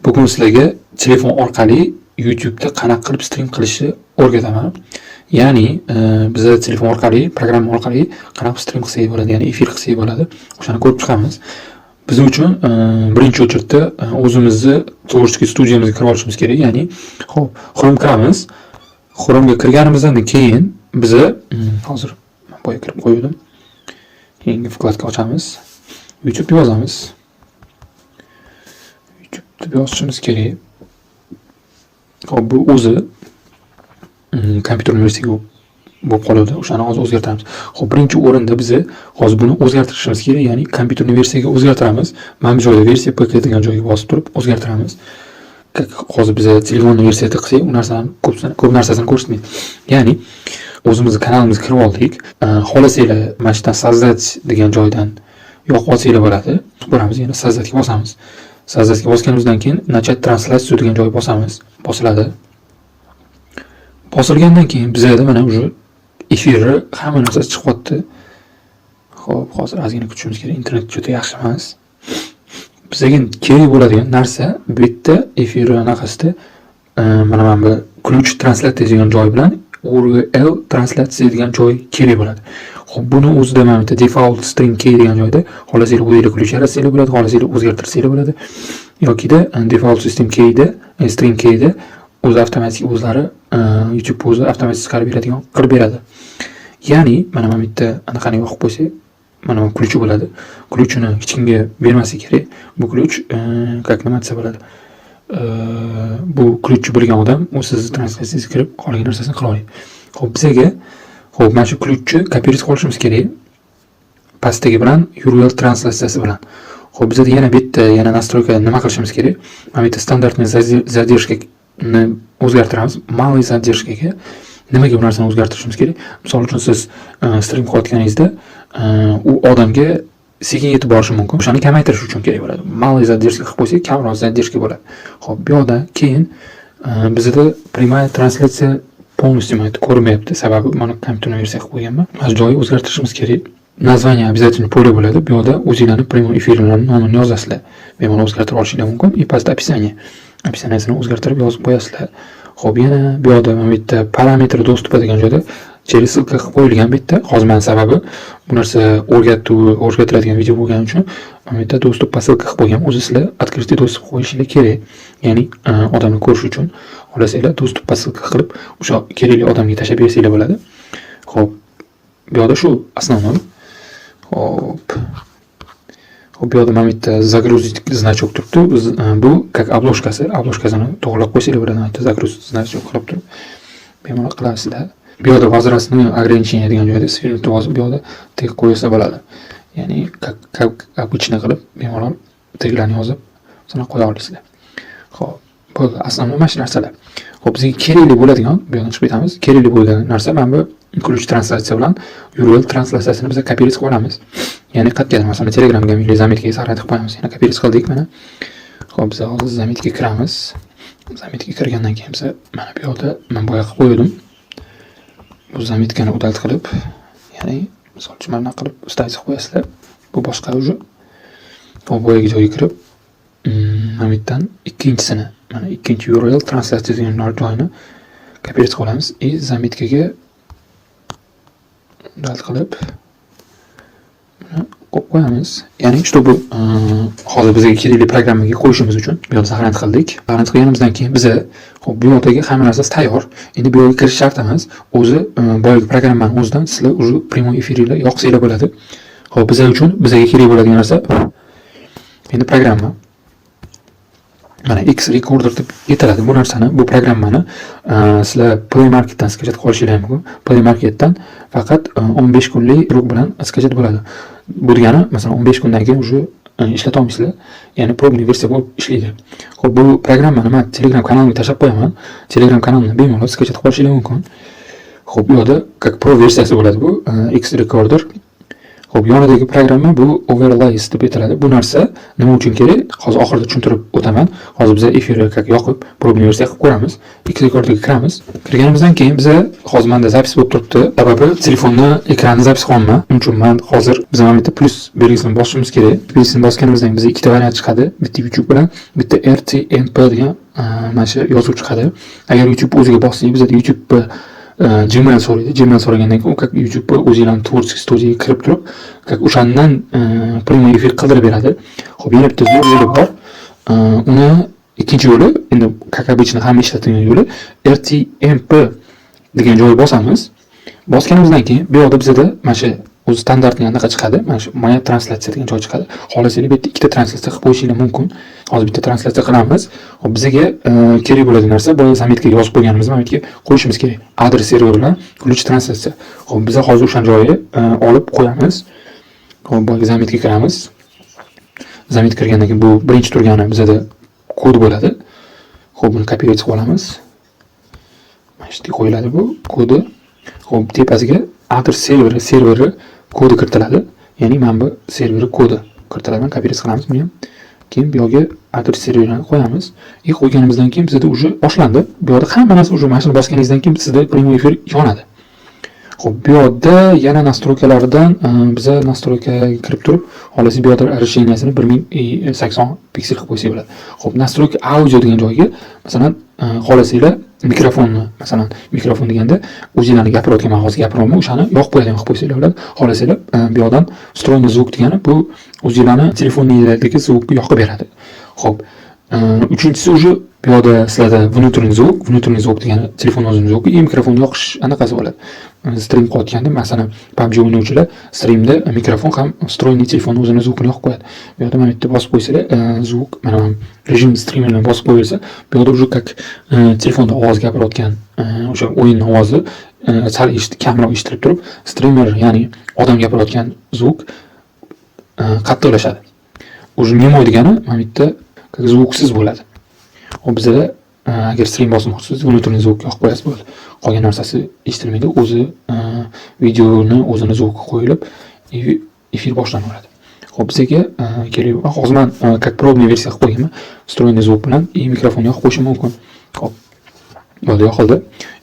Bugun sizlarga telefon orqali YouTube'da qanaqa qilib stream qilishni o'rgataman. Ya'ni biz telefon orqali, programma orqali qanaqa stream qilsak bo'ladi, ya'ni efir qilsak bo'ladi. O'shani ko'rib chiqamiz. Biz uchun birinchi o'rinda o'zimizni tvorческий studiyamizga kirib olishimiz kerak. Ya'ni xo'p, Chrome kiramiz. Chrome'ga kirganimizdan keyin biz hozir boya kirib qo'ydim. Yangi vkladka ochamiz. YouTube yozamiz. YouTube yozishimiz kerak. Xo'p, bu o'zi kompyuter versiyasiga bo'lib qoladi. O'shani hozir o'zgartiramiz. Xo'p, birinchi o'rinda biz hozir buni o'zgartirishimiz kerak, ya'ni kompyuter versiyasiga o'zgartiramiz. Mana bu joyda versiya pk degan joyga bosib turib o'zgartiramiz. Hozir biz telefon versiyasida qilsak, u narsani ko'p narsasini ko'rsatmaydi. Ya'ni o'zimizning kanalimizga kirib oldik. Xohlasanglar mana shu yerdan создать degan joydan yoqib olsanglar bo'ladi. Boramiz, yana создатьga bosamiz. Создатьga bosganimizdan keyin начать трансляцию degan joyga bosamiz. Bosiladi. Bosilgandan keyin bizda mana уже efiri hamma narsa chiqyapti. Xo'p, hozir ozgina kutishimiz kerak. Internet juda yaxshi emas. Bizga kerak bo'ladigan narsa bu yerda efiri anaqasida mana bu ключ translyatsiya degan joy bilan URL translyatsiya degan joy kerak bo'ladi. Xo'p, buni o'zida mana bu default string key degan joyda xohlasanglar o'zingizlar ключ yaratsangiz bo'ladi, xohlasanglar o'zgartirsanglar bo'ladi. Yokida default system keyda, string keyda o'zi avtomatik o'zlari YouTube o'zi avtomatik chiqarib beradigan qilib beradi. Ya'ni mana bu yerda anaqani yoqib qo'ysak, mana bu ключi bo'ladi. Ключini hech kimga bermasa kerak. Bu ключ как nima desa bo'ladi. Bu ключi bo'lgan odam u sizni translyatsiyasiga kirib qolgan narsasini qila oladi. Xo'p, bizga mana shu ключni kopировать qilishimiz kerak. Pastdagi bilan URL translyatsiyasi bilan. Xo'p, bizda yana bitta настройка nima qilishimiz kerak? Mana bu yerda standartni задержка ni o'zgartiramiz. Малый задержкаga nimaga bu narsani o'zgartirishimiz kerak? Misol uchun siz stream qilayotganingizda u odamga sekin yetib borishi mumkin. O'shani kamaytirish uchun kerak bo'ladi. Малый задержка qilib qo'ysak, kamroq задержка bo'ladi. Xo'p, bu yoqda keyin bizda прямая translyatsiya полностью ko'rinmayapti. Sababi mana kompyuter versiya qilib qo'yganman. Mana shu joyni o'zgartirishimiz kerak. Название обязательно поле bo'ladi. Bu yoqda o'zingizlarning prямой efirlarini nomini yozasizlar. Bemalol o'zgartirib olishinglar mumkin. И pastda описание. Описаниесini o'zgartirib yozib qo'yasizlar. Xo'p, yana bu yoqda mana bu yerda parametr dostupa degan joyda через ссылка qilib qo'yilgan bu yerda. Hozir men sababi bu narsa o'rgatiladigan video bo'lgani uchun mana bu yerda dostup по ссылка qilib qo'ygan. O'zi sizlar открытый доступ qo'yishingiz kerak. Ya'ni odamni ko'rish uchun xohlasanglar dostup по ссылка qilib o'sha kerakli odamga tashlab bersanglar bo'ladi. Xo'p, bu yoqda shu основной. Xo'p, bu yoqda mana bu yerda загрузить значок turibdi. Bu как обложкасы. Обложкасini to'g'rilab qo'ysanglar bo'ladi. Mana bu yerda загрузить значок qilib turib bemalol qilasizlar. Bu yoqda возрастные ограничения degan joyda filmni yozib bu yoqda tek qo'ysa bo'ladi. Ya'ni как обычно qilib bemalol teklarni yozib sana qo'ya olasizlar. Xo'p, bu основной mana shu narsalar. Xo'p, bizga kerakli bo'ladigan, bu yoqdan chiqib ketamiz. Kerakli bo'lgan narsa mana bu ключ translyatsiya bilan URL translyatsiyasini biz kopировать qilib olamiz. Ya'ni qayerga, masalan, Telegramga yoki zamitga saqlab qo'yamiz. Yana kopировать qildik mana. Xo'p, biz hozir zamitga kiramiz. Zamitga kirgandan keyin biz mana bu yoqda men boya qilib qo'ydim. Bu zamitkani udalt qilib, ya'ni misol uchun mana qilib ustaysiz qo'yasizlar. Bu boshqa уже. Bu boyaga joyga kirib, mana bu yerdan ikkinchisini, mana ikkinchi URL translyatsiya degan joyni kopировать qilib olamiz. И zamitkaga udalt qilib qo'yib qo'yamiz. Ya'ni чтобы hozir bizga kerakli programmaga qo'yishimiz uchun bu yerda saqlanib qildik. Saqlanib qilganimizdan keyin biz xo'p, bu yoqdagi hamma narsasi tayyor. Endi bu yerga kirish shart emas. O'zi boyagi programmani o'zidan sizlar уже prямой efirlar yoqsanglar bo'ladi. Xo'p, bizga kerak bo'ladigan narsa endi programma. Mana X recorder deb yetiladi. Bu narsani, bu programmani sizlar Play Marketdan skачать qilishingiz mumkin. Play Marketdan faqat 15 kunlik rok bilan skачать bo'ladi. Bu degani, masalan, 15 kundan keyin уже ishlata olmaysizlar. Ya'ni probный versiya bo'lib ishlaydi. Xo'p, bu programmani men Telegram kanalimga tashlab qo'yaman. Telegram kanalimni bemalol skачать qilishingiz mumkin. Xo'p, bu yerda как pro versiyasi bo'ladi bu X recorder. Xo'p, yonidagi programma bu overlays deb aytiladi. Bu narsa nima uchun kerak? Hozir oxirida tushuntirib o'taman. Hozir biz efirga yoqib, probni versiya qilib ko'ramiz. Xrekordiga kiramiz. Kirganimizdan keyin biz hozir menda zapis bo'lib turibdi. Sababi telefonni ekranini zapis qilyapman. Shuning uchun men hozir biz mana bitta plus belgisini bosishimiz kerak. Belgisini bosganimizdan bizga ikkita variant chiqadi. Bitta YouTube bilan, bitta RTMP degan mana shu yozuv chiqadi. Agar YouTube o'ziga bossangiz, bizda YouTube Gmail so'raydi. Gmail so'ragandan keyin u как YouTube o'zingizning tvorческий studiyaga kirib turib, как o'shandan prямой efir qildirib beradi. Xo'p, yana bitta yo'li bor. Uni ikkinchi yo'li, endi как обычно hamma ishlatilgan yo'li RTMP degan joyga bosamiz. Bosganimizdan keyin bu yerda bizda mana shu o'zi standartni anaqa chiqadi. Mana shu moya translyatsiya degan joy chiqadi. Xohlasangiz bitta ikkita translyatsiya qilib qo'yishingiz mumkin. Hozir bitta translyatsiya qilamiz. Hop, bizga kerak bo'ladigan narsa boya zametga yozib qo'yganimiz zametga qo'yishimiz kerak. Adres server bilan ключ translyatsiya. Hop, biz hozir o'sha joyga olib qo'yamiz. Hop, boya zametga kiramiz. Zametga kirgandan keyin bu birinchi turgani bizda kod bo'ladi. Hop, buni kopiyalab olamiz. Mana shu qo'yiladi bu kodi. Hop, tepasiga adres serveri kodi kiritiladi. Ya'ni mana bu serveri kodi kiritiladi. Kopiyalab qilamiz buni ham. Keyin bu yerga adres serverini qo'yamiz. Qo'yganimizdan keyin bizda уже boshlandi. Bu yerda hamma narsa уже mashina bosganingizdan keyin sizda prямой efir yonadi. Xo'p, bu yerda yana nastroykalardan biza nastroykaga kirib turib, xohlasangiz bu yerda расширениясini 1080 piksel qilib qo'ysak bo'ladi. Xo'p, nastroyka audio degan joyga, masalan, xohlasanglar mikrofon deganda o'zingizlarni gapirayotgan man hozir gapiryapman, o'shani yoqib qo'yadigan qilib qo'ysanglar bo'ladi. Xohlasanglar bu yerdan встроенный звук degani bu o'zingizlarni telefoninglardagi zvukni yoqib beradi. Xo'p, uchinchisi уже bu yerda sizlarda внутренний звук degani telefon o'zining zvuki, mikrofon yoqish anaqasi bo'ladi. Stream qilayotganda, masalan, PUBG o'ynovchilar streamda mikrofon ham встроенный telefon o'zining zvukini yoqib qo'yadi. Bu yerda mana bitta bosib qo'ysalar, zvuk mana rejim streamerni bosib qo'yilsa, bu yerda уже как telefonda ovoz gapirayotgan o'sha o'yin ovozi sal kamroq eshitilib turib, streamer, ya'ni odam gapirayotgan zvuk qattiqlashadi. Уже memoy degani mana bitta zvuksiz bo'ladi. Hop, bizda agar stream bosmoqchisiz, внутренний звук yoqib qo'yasiz bo'ladi. Qolgan narsasi eshitilmaydi. O'zi videoni o'zini zvuki qo'yilib, efir boshlanaveradi. Hop, bizga kerak. Hozir men как пробный versiya qilib qo'yganman. Встроенный звук bilan mikrofon yoqib qo'yishim mumkin. Hop. Bu yerda yoqildi.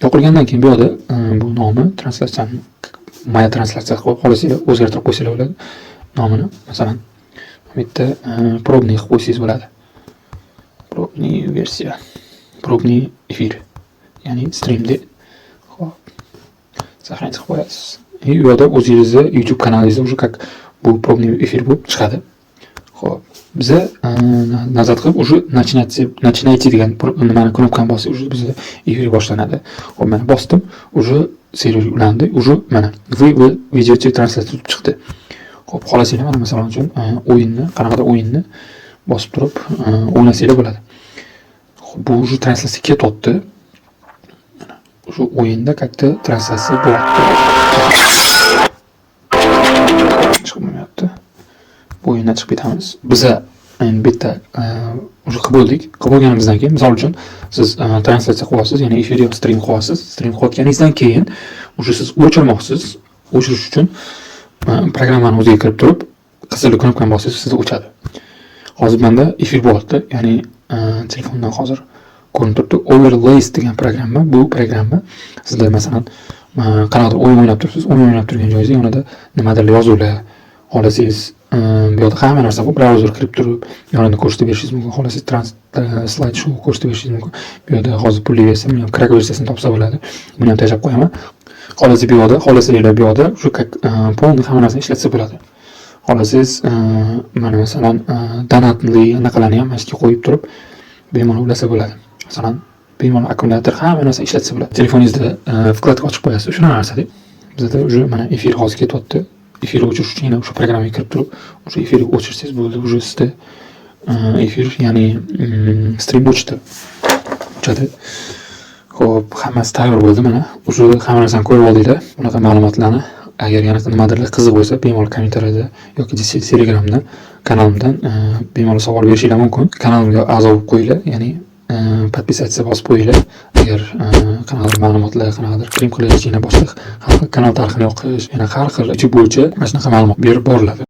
Yoqilgandan keyin bu yerda bu nomi translyatsiyani moya translyatsiya qilib xohlasanglar o'zgartirib qo'ysanglar bo'ladi. Nomini, masalan, bitta пробный qilib qo'ysangiz bo'ladi. Пробный versiya. Пробный efir. Ya'ni streamda. Xo'p. Saqlanib qo'yasiz. Bu yerda o'zingizning YouTube kanalingizda уже как bu пробный efir bo'lib chiqadi. Xo'p. Biza nazar qilib уже начинайте degan nimani knopkani bossak, уже bizda efir boshlanadi. Xo'p, mana bosdim. Уже server ulandi. Уже mana вы ведете трансляцию chiqdi. Xo'p, xohlasanglar mana masalan uchun o'yinni, qanaqadir o'yinni bosib turib o'ynasanglar bo'ladi. Bu уже translyatsiya ketyapti. Mana shu o'yinda katta translyatsiya bo'lyapti. Chiqmayapti. Bu o'yindan chiqib ketamiz. Biza endi bitta уже qildik. Qilganimizdan keyin, misol uchun, siz translyatsiya qilyapsiz, ya'ni efir yoki stream qilyapsiz. Stream qilayotganingizdan keyin уже siz o'chirmoqsiz. O'chirish uchun programmani o'ziga kirib turib, qizil knopkani bossangiz sizda o'chadi. Hozir menda efir bo'lyapti, ya'ni telefondan hozir ko'rinib turibdi. Overlays degan programma. Bu programma sizlar masalan qanaqadir o'yin o'ynab turibsiz, o'yin o'ynab turgan joyingizda yonida nimadir yozuvlar, xohlasangiz bu yerda hamma narsa bor. Brauzer kirib turib, yonida ko'rsatib berishingiz mumkin. Xohlasangiz slide show ko'rsatib berishingiz mumkin. Bu yerda hozir pulli versiya, men ham crack versiyasini topsa bo'ladi. Buni ham tashlab qo'yaman. Xohlasanglar bu yerda shu полный hamma narsani ishlatsa bo'ladi. Xohlasangiz mana masalan donatli anaqalarni ham mashqga qo'yib turib bemalol ulasa bo'ladi. Masalan, bemalol akkumulyator hamma narsa ishlatsa bo'ladi. Telefoningizda vkladka ochib qo'yasiz, o'sha narsada. Bizda уже mana efir hozir ketyapti. Efir o'chirish uchun yana o'sha programmaga kirib turib, o'sha efirni o'chirsangiz bo'ldi. Уже sizda efir, ya'ni stream o'chdi. Xo'p, hammasi tayyor bo'ldi mana. O'sha hamma narsani ko'rib oldinglar. Bunaqa ma'lumotlarni agar yana nimadirlar qiziq bo'lsa, bemalol kommentariyada yoki Telegramdan kanalimdan bemalol savol berishinglar mumkin. Kanalimga a'zo bo'lib qo'yinglar, ya'ni podpisatsiya bosib qo'yinglar. Agar qanaqadir ma'lumotlar, qanaqadir krim qilish, yana boshqa har xil kanal tarixini o'qish, yana har xil ichi bo'yicha mana shunaqa ma'lumot berib boriladi.